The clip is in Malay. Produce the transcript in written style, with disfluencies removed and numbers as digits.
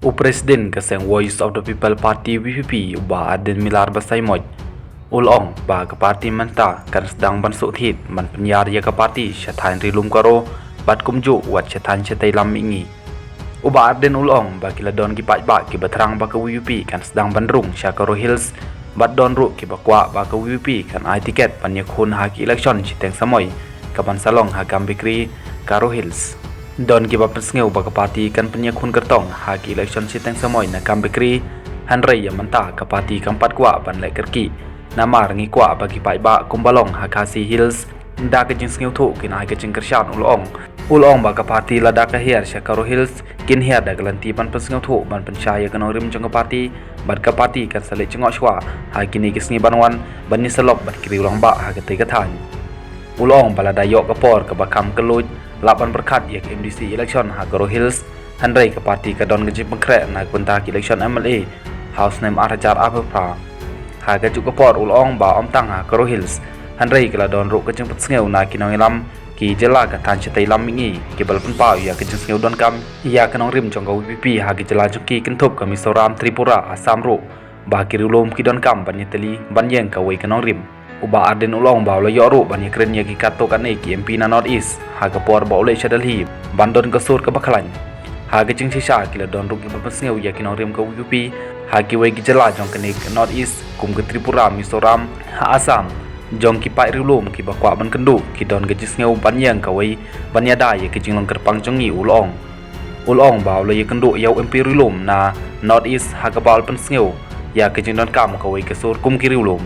Presiden kaseng Voice of the People Party VPP ba adin milar basai moj. Ulong ba ke parti manta kan sedang bansuk hit man penyar ya ke parti syatan rilum karo bat kumju wat syatan syatai lam ingi. Uba adin ulong ba kila don ki ba ki baterang ba ke VPP kan sedang bandrung syakaro hills bat don ru ki bakwa ba ke VPP kan ai tiket pan iakhun haki election chiteng samoy kaban salong ha gambegre karo hills. Don ki bapen sngeu ba ke parti kan penyakhun kertong haki election chiteng samoy na gambegre hynrei ya manta ke parti kampat kwa ban lek kerki namar ngi kwa bagi ba kumbalong hakasi hills nda ke jing sngeu thu kin ai ke jing kershan ulong ba ke parti lada ke her syakaro hills kin her da galanti ban pensngeu thu ban pensyaya kanong rim jong ke parti bat ke parti kan sale cengok shwa ha kini ke sngi banwan ban ni selop bat kiri ulang ba ha ke te kathan ulong balada yok ke por ke bakam keluj laban berkat ya ke MDC election ha karo hills hynrei ke parti ke don ke jing pengkrek na kunta ke election MLA house name arajar apa ha ke juk ke por ulong ba om tang ha karo hills hynrei ke la don ru ke jing pensngeu na kinong ilam ki jela ka tan chatai lam mingi ki bal pun pa ya ke jing sngeu don kam ya kanong rim jong ka VPP ha ki jela juki kentup ka Mizoram Tripura Assam ro ba ki rilom ki don kam ban yeteli ban yeng ka wei kanong rim uba arden ulong ba lo yoru ban yekren ya ki kato kan ki MP na North East ha ka por ba ole chadalhi ban don ka sur ka bakhalan ha ke jing sisa ki la don ru ki ba sngeu ya kinong rim ka VPP ha ki wei ki jela jong ka North East kum ke Tripura Mizoram ha Assam jong ki pai rilum ki bakwa ban kendu ki don ke jisngeu ban yang ka wei ban yada ye ki jinglong kerpang jongi ulong ba lo ye kendu yau MP rilum na North East ha ka bal pen sngeu ya ki jing don kam ka wei ke sur kum ki rilum